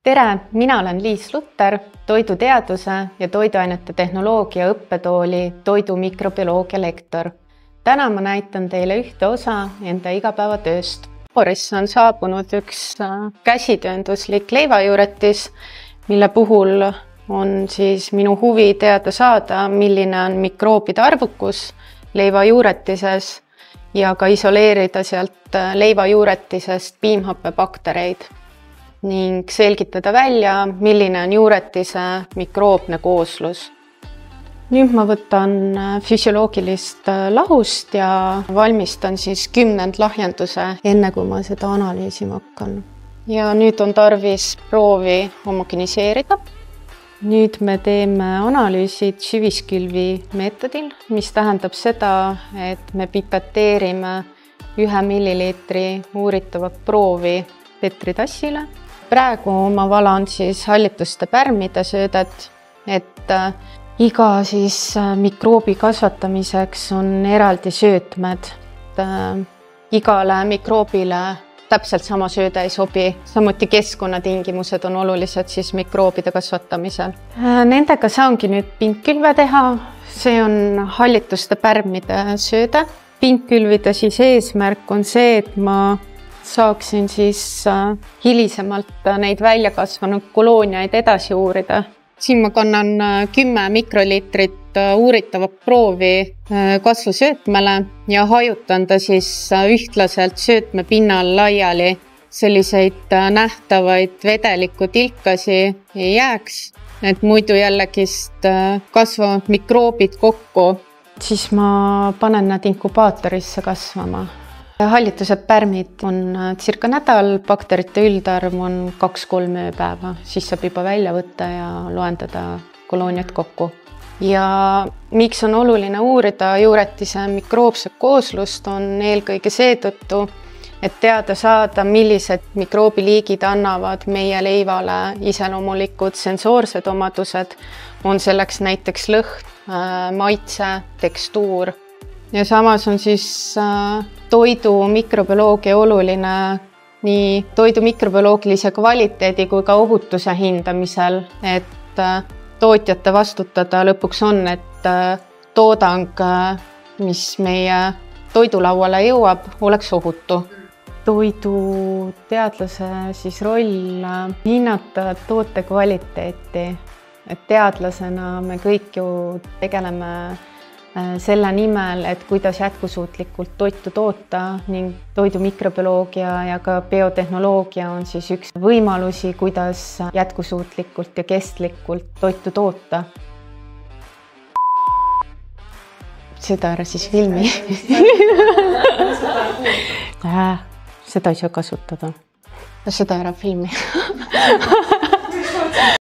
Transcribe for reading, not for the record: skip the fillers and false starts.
Tere, mina olen Liis Lutter, toiduteaduse ja toiduainete tehnoloogia õppetooli toidu mikrobioloogia lektor. Täna ma näitan teile ühte osa enda igapäevatööst. Laborisse on saabunud üks käsitöönduslik leivajuuretis, mille puhul on siis minu huvi teada saada, milline on mikroobide arvukus leivajuuretises ja ka isoleerida sealt leivajuuretisest piimhappebaktereid ning selgitada välja, milline on juuretise mikroobne kooslus. Nüüd ma võtan füsioloogilist lahust ja valmistan siis 10. lahjenduse, enne kui ma seda analüüsima hakkan. Ja nüüd on tarvis proovi homogeniseerida. Nüüd me teeme analüüsid süviskülvi meetodil, mis tähendab seda, et me pipeteerime 1 milliliitri uuritavat proovi petritassile. Praegu ma valan siis hallituste pärmide söödet, et iga siis mikroobi kasvatamiseks on eraldi söötmed. Igale mikroobile täpselt sama sööde ei sobi. Samuti keskkonnatingimused on olulised siis mikroobide kasvatamisel. Nendega saangi nüüd pindkülve teha. See on hallituste pärmide sööde. Pindkülvide siis eesmärk on see, et ma saaksin siis hilisemalt neid välja kasvanud kolooniaid edasi uurida. Siin ma kannan 10 mikroliitrit uuritavat proovi kasvusöötmele ja hajutan ta siis ühtlaselt söötme pinnal laiali. Selliseid nähtavaid vedeliku tilkasi ei jääks, et muidu jällegist kasvavad mikroobid kokku. Siis ma panen nad inkubaatorisse kasvama. Hallitused pärmid on circa nädal, bakterite üldarv on 2-3 ööpäeva, siis saab juba välja võtta ja loendada kolooniat kokku. Ja miks on oluline uurida juuretise mikroobset kooslust on eelkõige seetõttu, et teada saada, millised mikroobiliigid annavad meie leivale iseloomulikud sensoorsed omadused, on selleks näiteks lõhn, maitse, tekstuur. Ja samas on siis toidu mikrobioloogia oluline nii toidu mikrobioloogilise kvaliteedi kui ka ohutuse hindamisel, et tootjate vastutada lõpuks on, et toodang, mis meie toidulauale jõuab, oleks ohutu. Toiduteadlase siis roll hinnata toote kvaliteeti. Et teadlasena me kõik ju tegeleme selle nimel, et kuidas jätkusuutlikult toitu toota ning toidu mikrobioloogia ja ka biotehnoloogia on siis üks võimalusi, kuidas jätkusuutlikult ja kestlikult toitu toota. Seda ära siis filmi. Seda ei saa kasutada. Seda ära filmi.